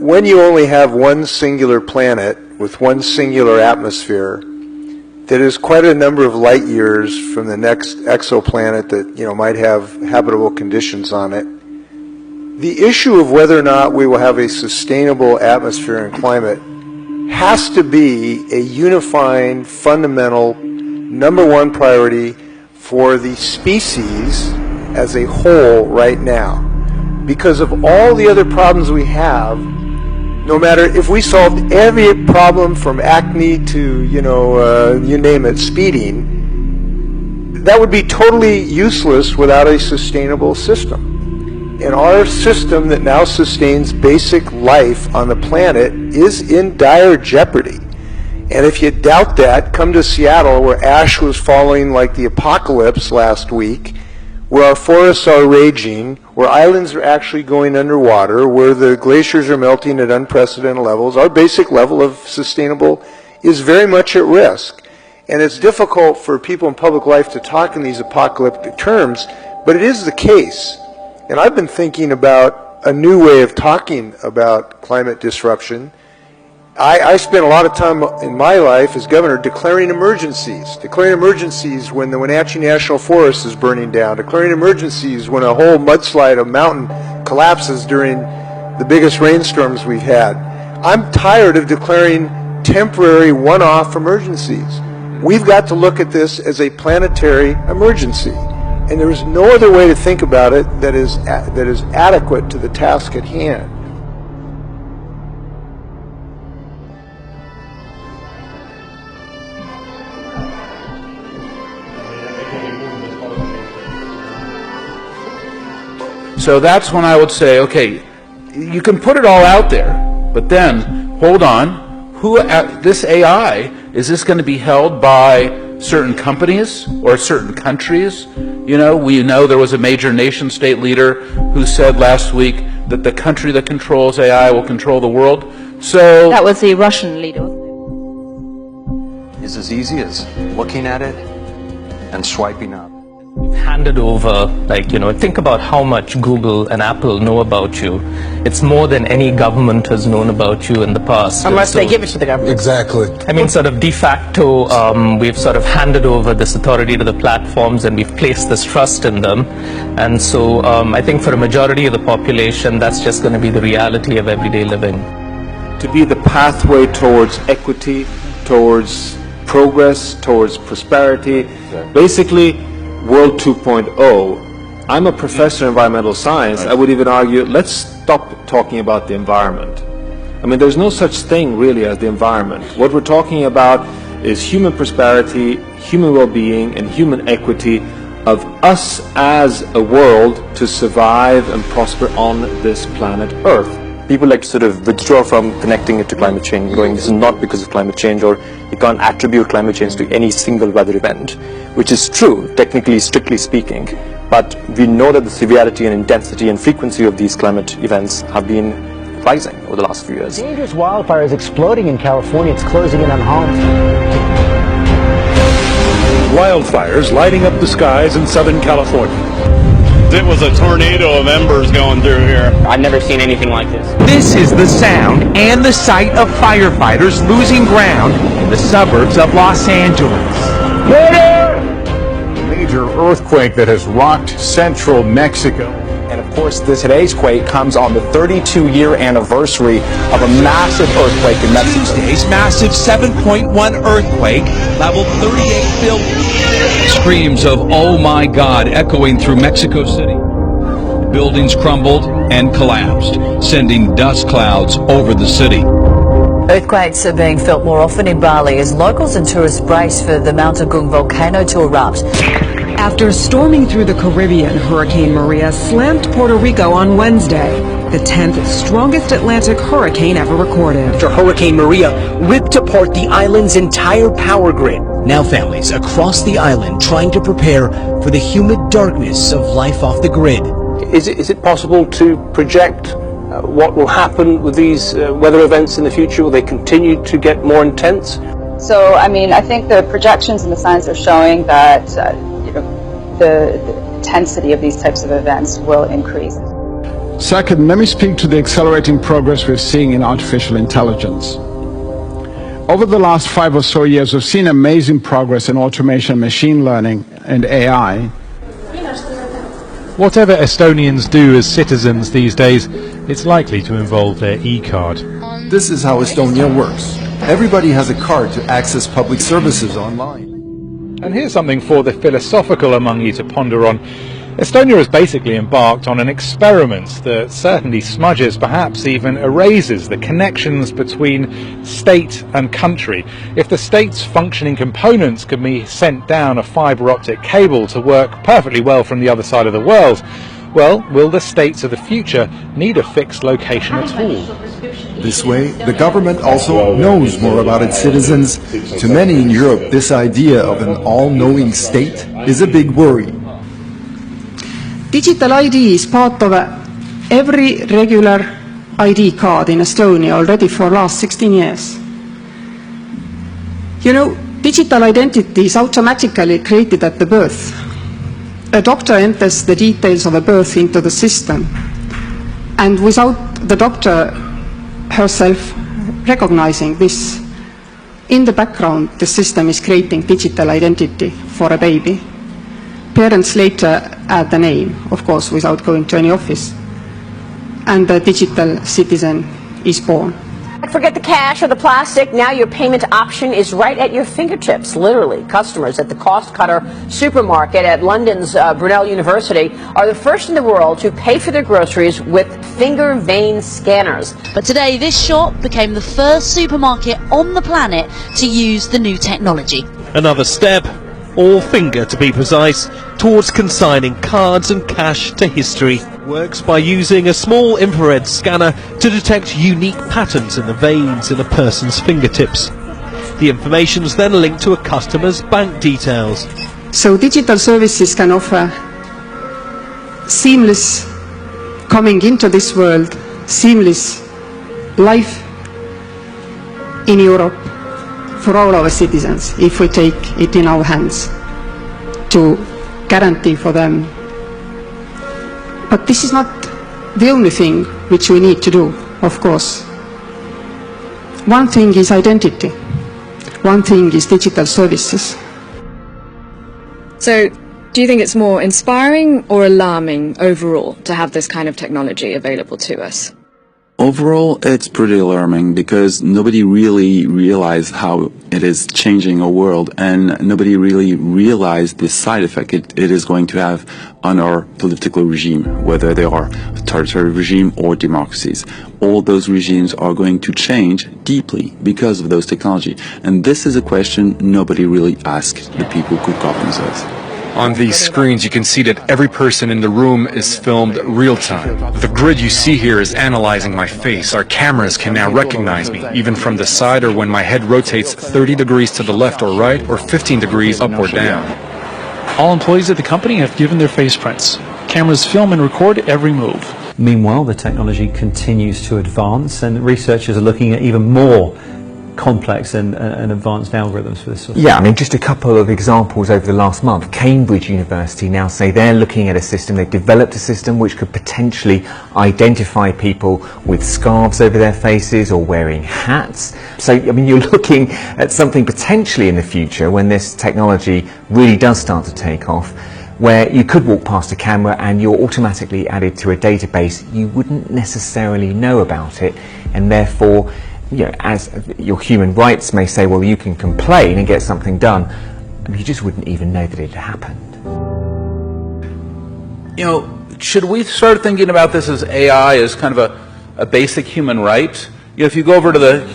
when you only have one singular planet with one singular atmosphere that is quite a number of light years from the next exoplanet that, you know, might have habitable conditions on it, the issue of whether or not we will have a sustainable atmosphere and climate has to be a unifying, fundamental, number one priority for the species as a whole right now. Because of all the other problems we have, no matter if we solved every problem from acne to, you name it, speeding, that would be totally useless without a sustainable system. And our system that now sustains basic life on the planet is in dire jeopardy. And if you doubt that, come to Seattle, where ash was falling like the apocalypse last week, where our forests are raging, where islands are actually going underwater, where the glaciers are melting at unprecedented levels. Our basic level of sustainable is very much at risk. And it's difficult for people in public life to talk in these apocalyptic terms, but it is the case. And I've been thinking about a new way of talking about climate disruption. I spent a lot of time in my life as governor declaring emergencies when the Wenatchee National Forest is burning down, declaring emergencies when a whole mudslide, a mountain collapses during the biggest rainstorms we've had. I'm tired of declaring temporary one-off emergencies. We've got to look at this as a planetary emergency. And there is no other way to think about it that is adequate to the task at hand. So that's when I would say, okay, you can put it all out there, but then, hold on, this AI, is this going to be held by certain companies or certain countries? You know, we know there was a major nation-state leader who said last week that the country that controls AI will control the world. So that was the Russian leader. It's as easy as looking at it and swiping up. We've handed over, think about how much Google and Apple know about you. It's more than any government has known about you in the past. Unless they give it to the government. Exactly. I mean, sort of de facto, we've sort of handed over this authority to the platforms and we've placed this trust in them. And so I think for a majority of the population, that's just going to be the reality of everyday living. To be the pathway towards equity, towards progress, towards prosperity, basically World 2.0. I'm a professor of environmental science. I would even argue, let's stop talking about the environment. I mean, there's no such thing really as the environment. What we're talking about is human prosperity, human well-being, and human equity of us as a world to survive and prosper on this planet Earth. People like to sort of withdraw from connecting it to climate change, going, this is not because of climate change, or you can't attribute climate change to any single weather event, which is true, technically, strictly speaking. But we know that the severity and intensity and frequency of these climate events have been rising over the last few years. Dangerous wildfires exploding in California. It's closing in on homes. Wildfires lighting up the skies in Southern California. It was a tornado of embers going through here. I've never seen anything like this. This is the sound and the sight of firefighters losing ground in the suburbs of Los Angeles. A major earthquake that has rocked central Mexico. And of course, today's quake comes on the 32-year anniversary of a massive earthquake in Mexico. Tuesday's massive 7.1 earthquake leveled 38 buildings. Screams of "Oh my God" echoing through Mexico City. Buildings crumbled and collapsed, sending dust clouds over the city. Earthquakes are being felt more often in Bali as locals and tourists brace for the Mount Agung volcano to erupt. After storming through the Caribbean, Hurricane Maria slammed Puerto Rico on Wednesday, the 10th strongest Atlantic hurricane ever recorded. After Hurricane Maria ripped apart the island's entire power grid. Now families across the island trying to prepare for the humid darkness of life off the grid. Is it possible to project what will happen with these weather events in the future? Will they continue to get more intense? So, I mean, I think the projections and the signs are showing that the intensity of these types of events will increase. Second, let me speak to the accelerating progress we're seeing in artificial intelligence. Over the last 5 or so years, we've seen amazing progress in automation, machine learning, and AI. Whatever Estonians do as citizens these days, it's likely to involve their e-card. This is how Estonia works. Everybody has a card to access public services online. And here's something for the philosophical among you to ponder on. Estonia has basically embarked on an experiment that certainly smudges, perhaps even erases, the connections between state and country. If the state's functioning components can be sent down a fibre optic cable to work perfectly well from the other side of the world, well, will the states of the future need a fixed location at all? This way, the government also knows more about its citizens. To many in Europe, this idea of an all-knowing state is a big worry. Digital ID is part of every regular ID card in Estonia already for the last 16 years. You know, digital identity is automatically created at the birth. A doctor enters the details of a birth into the system, and without the doctor herself recognizing this, in the background the system is creating digital identity for a baby. Parents later add the name, of course, without going to any office, and the digital citizen is born. Forget the cash or the plastic. Now your payment option is right at your fingertips, literally. Customers at the Cost Cutter supermarket at London's Brunel University are the first in the world to pay for their groceries with finger vein scanners. But today, this shop became the first supermarket on the planet to use the new technology. Another step, or finger to be precise, towards consigning cards and cash to history. Works by using a small infrared scanner to detect unique patterns in the veins in a person's fingertips. The information is then linked to a customer's bank details. So digital services can offer seamless coming into this world, seamless life in Europe for all our citizens, if we take it in our hands to guarantee for them. But this is not the only thing which we need to do, of course. One thing is identity. One thing is digital services. So, do you think it's more inspiring or alarming overall to have this kind of technology available to us? Overall, it's pretty alarming because nobody really realized how it is changing our world, and nobody really realized the side effect it is going to have on our political regime, whether they are authoritarian regime or democracies. All those regimes are going to change deeply because of those technology, and this is a question nobody really asked the people who cook up themselves. On these screens, you can see that every person in the room is filmed real time. The grid you see here is analyzing my face. Our cameras can now recognize me, even from the side or when my head rotates 30 degrees to the left or right, or 15 degrees up or down. All employees at the company have given their face prints. Cameras film and record every move. Meanwhile, the technology continues to advance, and researchers are looking at even more complex and advanced algorithms for this sort of thing. Yeah, I mean, just a couple of examples over the last month. Cambridge University now say they're looking at a system, they've developed a system which could potentially identify people with scarves over their faces or wearing hats. So, I mean, you're looking at something potentially in the future when this technology really does start to take off, where you could walk past a camera and you're automatically added to a database. You wouldn't necessarily know about it, and therefore, you know, as your human rights may say, well, you can complain and get something done, you just wouldn't even know that it happened. You know, should we start thinking about this as AI as kind of a basic human right? You know, if you go over to the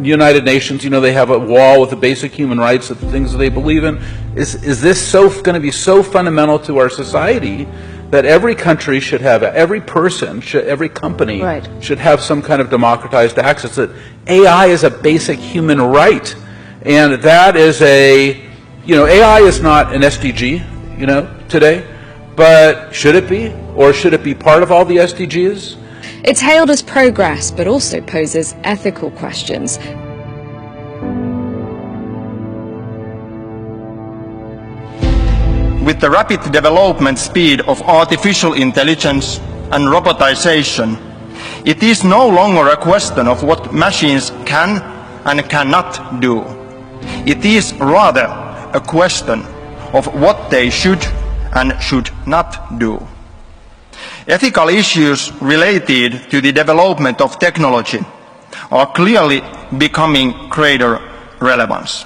United Nations, you know, they have a wall with the basic human rights, the things that they believe in. Is this going to be so fundamental to our society that every country should have, every person, every company should have some kind of democratized access, that AI is a basic human right? And that is AI is not an SDG, you know, today, but should it be? Or should it be part of all the SDGs? It's hailed as progress, but also poses ethical questions. With the rapid development speed of artificial intelligence, and robotization, it is no longer a question of what machines can and cannot do. It is rather a question of what they should and should not do. Ethical issues related to the development of technology are clearly becoming greater relevance.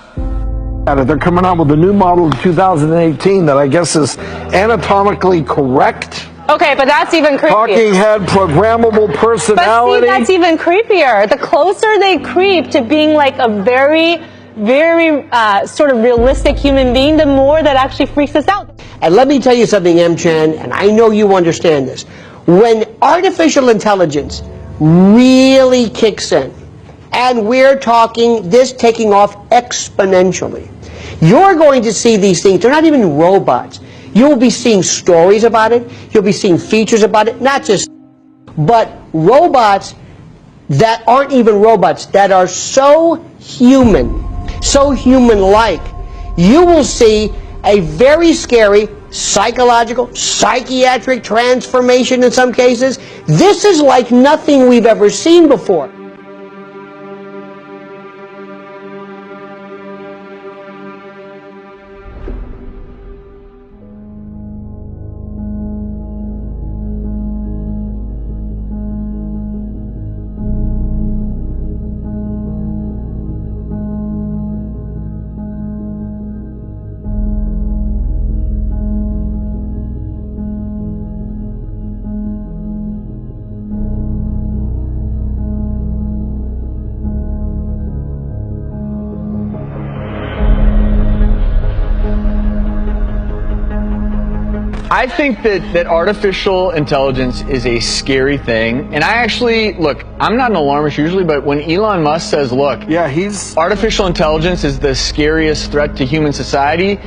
They're coming out with a new model in 2018 that I guess is anatomically correct. Okay, but that's even creepier. Talking head, programmable personality. But see, that's even creepier. The closer they creep to being like a very, very sort of realistic human being, the more that actually freaks us out. And let me tell you something, M-Chan, and I know you understand this. When artificial intelligence really kicks in, and we're talking this taking off exponentially, you're going to see these things. They're not even robots. You'll be seeing stories about it. You'll be seeing features about it. Not just, but robots that aren't even robots, that are so human, so human-like. You will see a very scary psychological, psychiatric transformation in some cases. This is like nothing we've ever seen before. I think that artificial intelligence is a scary thing. And I actually, look, I'm not an alarmist usually, but when Elon Musk says, look, artificial intelligence is the scariest threat to human society,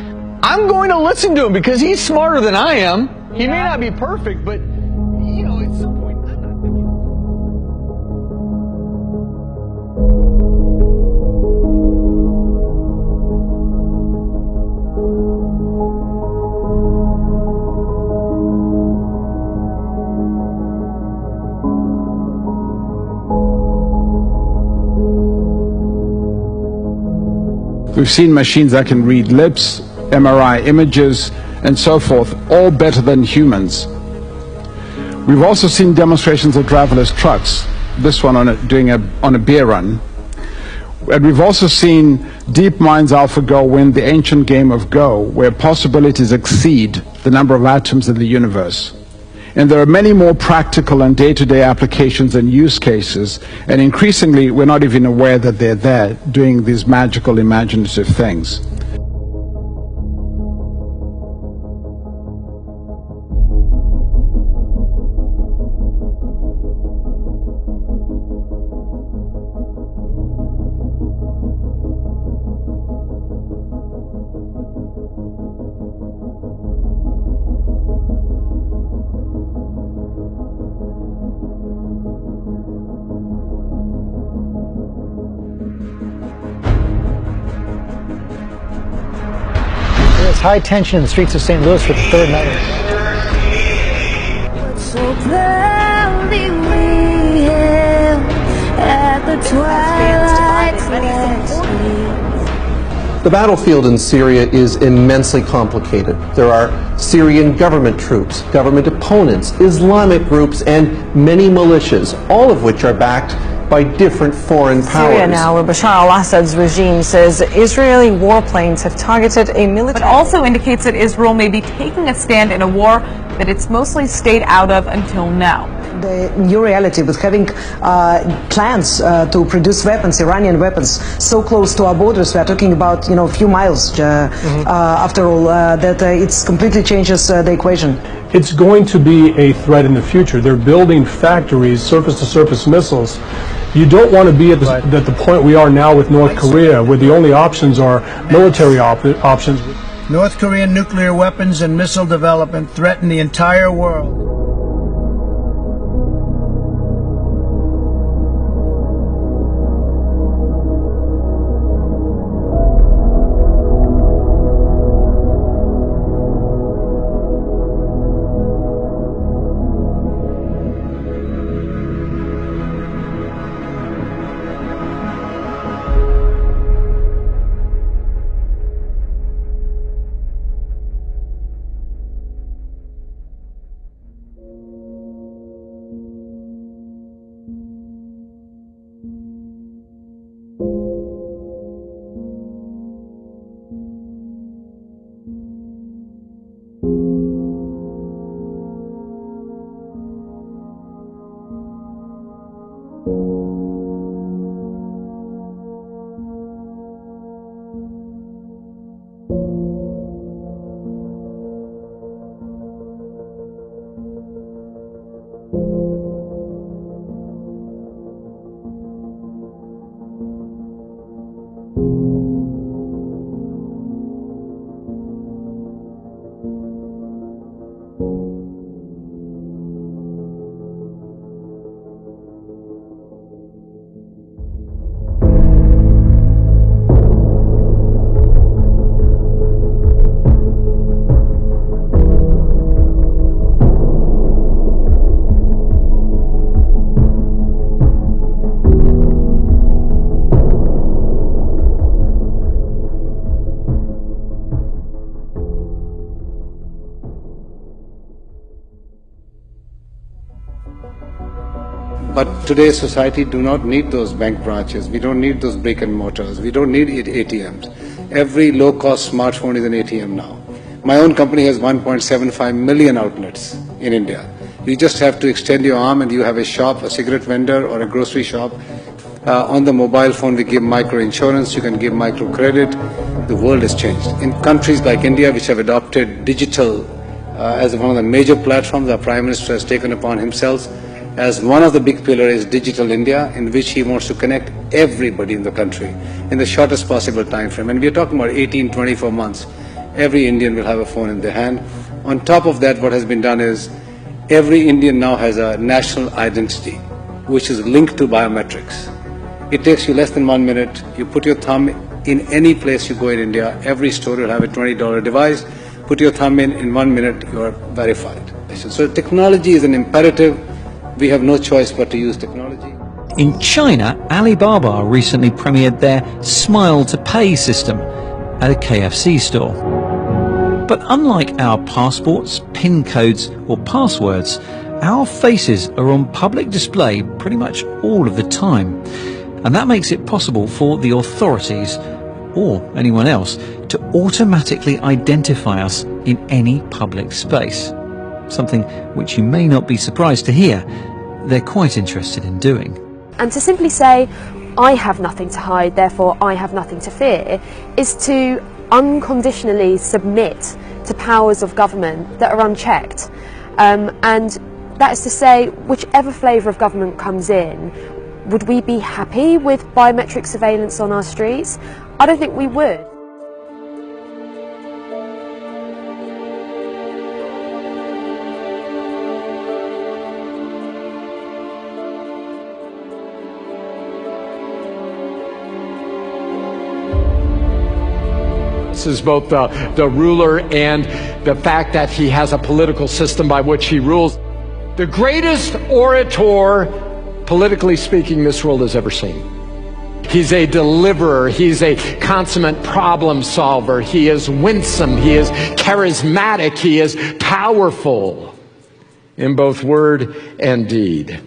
I'm going to listen to him because he's smarter than I am. He may not be perfect, but, you know, at some point, I'm not thinking. We've seen machines that can read lips, MRI images, and so forth, all better than humans. We've also seen demonstrations of driverless trucks, this one on a beer run. And we've also seen DeepMind's AlphaGo win the ancient game of Go, where possibilities exceed the number of atoms in the universe. And there are many more practical and day-to-day applications and use cases, and increasingly we're not even aware that they're there doing these magical, imaginative things. It's high tension in the streets of St. Louis for the third night. So proudly we hailed at the twilight's last gleam. The battlefield in Syria is immensely complicated. There are Syrian government troops, government opponents, Islamic groups, and many militias, all of which are backed by different foreign powers. Syria now, where Bashar al-Assad's regime says Israeli warplanes have targeted a military... But also indicates that Israel may be taking a stand in a war that it's mostly stayed out of until now. The new reality with having plans to produce weapons, Iranian weapons, so close to our borders, we are talking about, a few miles after all, that it completely changes the equation. It's going to be a threat in the future. They're building factories, surface-to-surface missiles. You don't want to be at the point we are now with North Korea, where the only options are military options. North Korean nuclear weapons and missile development threaten the entire world. But today's society do not need those bank branches. We don't need those brick and mortars. We don't need ATMs. Every low-cost smartphone is an ATM now. My own company has 1.75 million outlets in India. You just have to extend your arm and you have a shop, a cigarette vendor or a grocery shop. On the mobile phone we give micro insurance, you can give micro credit. The world has changed. In countries like India, which have adopted digital as one of the major platforms, our Prime Minister has taken upon himself as one of the big pillars is Digital India, in which he wants to connect everybody in the country in the shortest possible time frame. And we are talking about 18, 24 months. Every Indian will have a phone in their hand. On top of that, what has been done is every Indian now has a national identity, which is linked to biometrics. It takes you less than 1 minute. You put your thumb in any place you go in India. Every store will have a $20 device. Put your thumb in 1 minute, you are verified. So technology is an imperative. We have no choice but to use technology. In China, Alibaba recently premiered their Smile to Pay system at a KFC store. But unlike our passports, PIN codes or passwords, our faces are on public display pretty much all of the time. And that makes it possible for the authorities, or anyone else, to automatically identify us in any public space. Something which you may not be surprised to hear they're quite interested in doing. And to simply say, I have nothing to hide, therefore I have nothing to fear, is to unconditionally submit to powers of government that are unchecked. And that is to say, whichever flavour of government comes in, would we be happy with biometric surveillance on our streets? I don't think we would. This is both the ruler and the fact that he has a political system by which he rules. The greatest orator, politically speaking, this world has ever seen. He's a deliverer. He's a consummate problem solver. He is winsome. He is charismatic. He is powerful in both word and deed.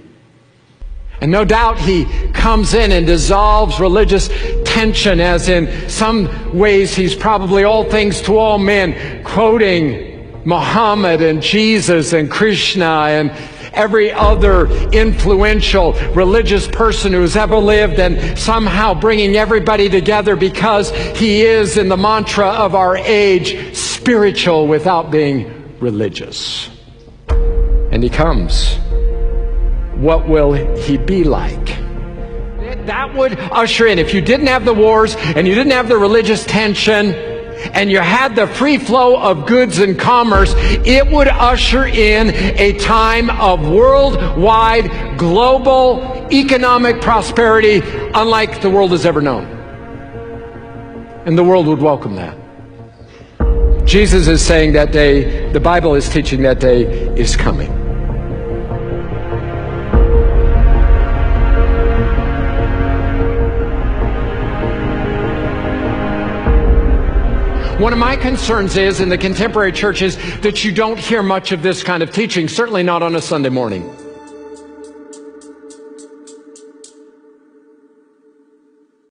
And no doubt he comes in and dissolves religious tension, as in some ways he's probably all things to all men, quoting Muhammad and Jesus and Krishna and every other influential religious person who's ever lived, and somehow bringing everybody together because he is, in the mantra of our age, spiritual without being religious. And he comes. What will he be like? That would usher in, if you didn't have the wars and you didn't have the religious tension and you had the free flow of goods and commerce, it would usher in a time of worldwide, global, economic prosperity unlike the world has ever known. And the world would welcome that. Jesus is saying that day, the Bible is teaching that day is coming. One of my concerns is, in the contemporary churches, that you don't hear much of this kind of teaching, certainly not on a Sunday morning.